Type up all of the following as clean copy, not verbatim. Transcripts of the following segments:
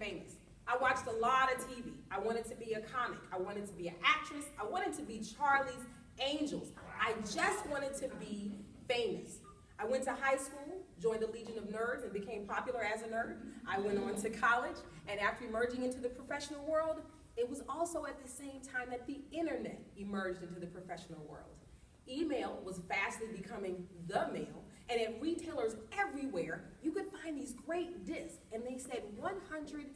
famous. I watched a lot of TV. I wanted to be a comic. I wanted to be an actress. I wanted to be Charlie's Angels. I just wanted to be famous. I went to high school, joined the Legion of Nerds, and became popular as a nerd. I went on to college, and after emerging into the professional world, it was also at the same time that the internet emerged into the professional world. Email was fastly becoming the mail, and at retailers everywhere, you could find these great discs, and they said 100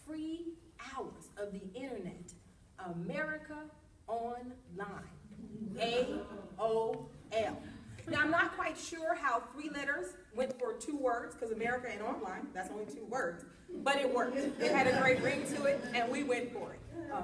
free hours of the internet. America Online. AOL. Now, I'm not quite sure how 3 letters went for 2 words, because America and online, that's only 2 words, but it worked. It had a great ring to it, and we went for it.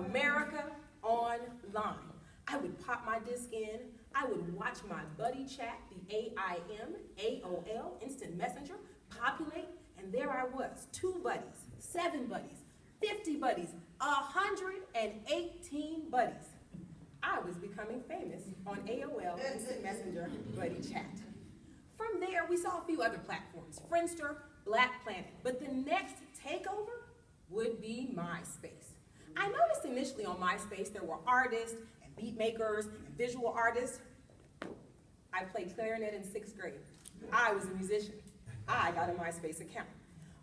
America Online. I would pop my disc in, I would watch my buddy chat, the AIM, AOL, Instant Messenger, populate, and there I was, 2 buddies, 7 buddies, 50 buddies, 118 buddies. I was becoming famous on AOL Instant Messenger Buddy Chat. From there, we saw a few other platforms, Friendster, Black Planet, but the next takeover would be MySpace. I noticed initially on MySpace there were artists and beat makers and visual artists. I played clarinet in 6th grade. I was a musician. I got a MySpace account.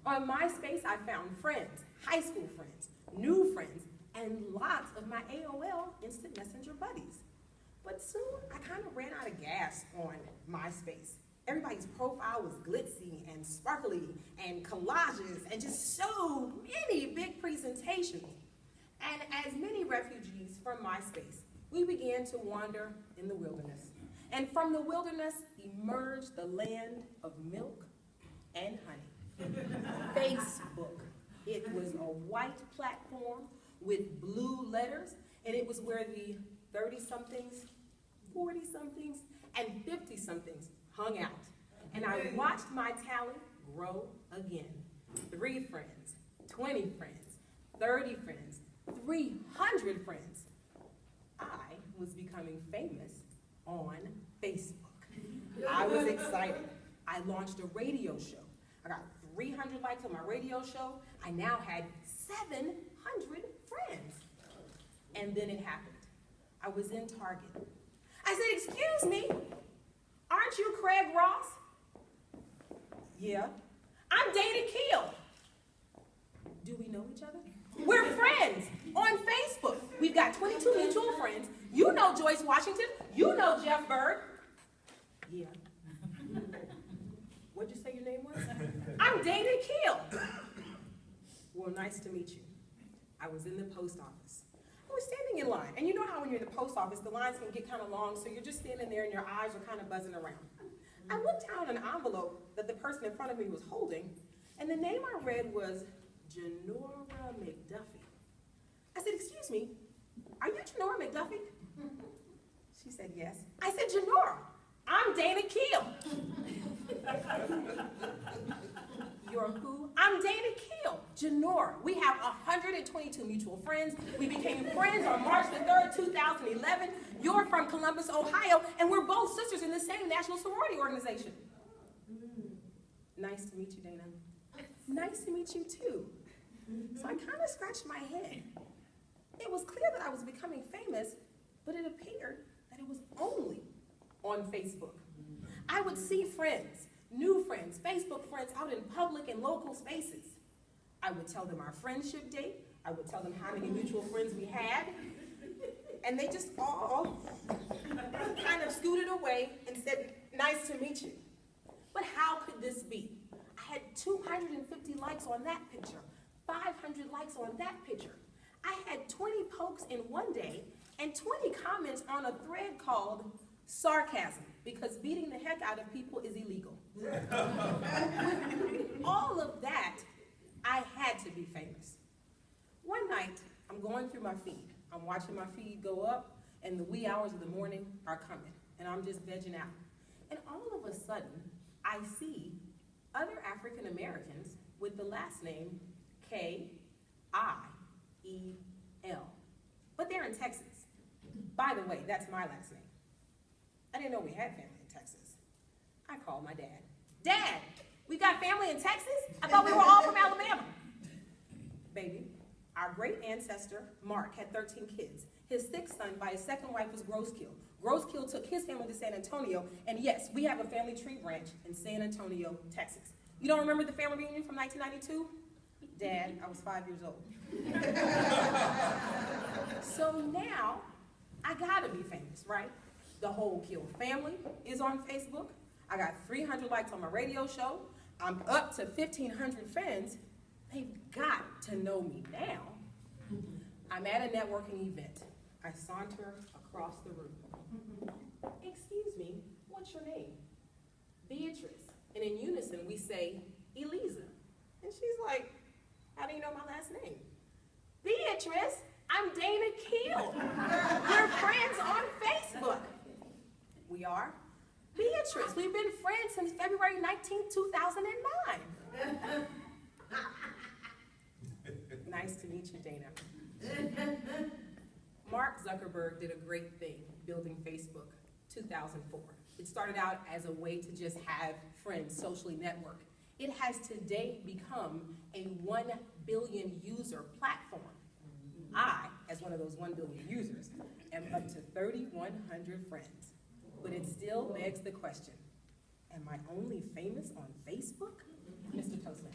On MySpace, I found friends, high school friends, new friends, and lots of my AOL Instant Messenger buddies. But soon, I kind of ran out of gas on MySpace. Everybody's profile was glitzy and sparkly and collages and just so many big presentations. And as many refugees from MySpace, we began to wander in the wilderness. And from the wilderness emerged the land of milk and honey. Facebook. It was a white platform with blue letters, and it was where the 30-somethings, 40-somethings, and 50-somethings hung out. And I watched my tally grow again. 3 friends, 20 friends, 30 friends, 300 friends. I was becoming famous on Facebook. I was excited. I launched a radio show. I got 300 likes on my radio show. I now had 700 friends. And then it happened. I was in Target. I said, "Excuse me, aren't you Craig Ross?" "Yeah." "I'm Dana Keel." "Do we know each other?" "We're friends on Facebook. We've got 22 mutual friends. You know Joyce Washington. You know Jeff Bird." "Yeah." "What'd you say your name was?" "I'm Dana Keel." "Well, nice to meet you." I was in the post office. I was standing in line, and you know how when you're in the post office, the lines can get kind of long, so you're just standing there and your eyes are kind of buzzing around. I looked down at an envelope that the person in front of me was holding, and the name I read was Janora McDuffie. I said, "Excuse me, are you Janora McDuffie?" She said, "Yes." I said, "Janora, I'm Dana Keel." "You're who?" "I'm Dana Keel." "Janora, we have 122 mutual friends. We became friends on March the 3rd, 2011. You're from Columbus, Ohio, and we're both sisters in the same national sorority organization." "Nice to meet you, Dana." "Nice to meet you, too." So I kind of scratched my head. It was clear that I was becoming famous, but it appeared that it was only on Facebook. I would see friends, new friends, Facebook friends out in public and local spaces. I would tell them our friendship date. I would tell them how many mutual friends we had. And they just all kind of scooted away and said, "Nice to meet you." But how could this be? I had 250 likes on that picture, 500 likes on that picture. I had 20 pokes in one day and 20 comments on a thread called Sarcasm, because beating the heck out of people is illegal. With all of that, I had to be famous. One night, I'm going through my feed. I'm watching my feed go up, and the wee hours of the morning are coming, and I'm just vegging out. And all of a sudden, I see other African Americans with the last name K-I-E-L. But they're in Texas. By the way, that's my last name. I didn't know we had family in Texas. I called my dad. "Dad, we got family in Texas? I thought we were all from Alabama." baby. Our great ancestor, Mark, had 13 kids. His sixth son by his second wife was Groskill. Groskill took his family to San Antonio, and yes, we have a family tree branch in San Antonio, Texas. You don't remember the family reunion from 1992? Dad, I was 5 years old. So now, I gotta be famous, right? The whole Kill family is on Facebook. I got 300 likes on my radio show. I'm up to 1,500 friends. They've got to know me now. I'm at a networking event. I saunter across the room. Excuse me, what's your name? Beatrice. And in unison, we say, Eliza. And she's like, how do you know my last name? Beatrice, I'm Dana Keel. We're friends on Facebook. We are? Beatrice, we've been friends since February 19, 2009. Nice to meet you, Dana. Mark Zuckerberg did a great thing building Facebook, 2004. It started out as a way to just have friends socially network. It has today become a 1 billion user platform. I, as one of those 1 billion users, am up to 3,100 friends. But it still begs the question, am I only famous on Facebook? Mr. Toastman.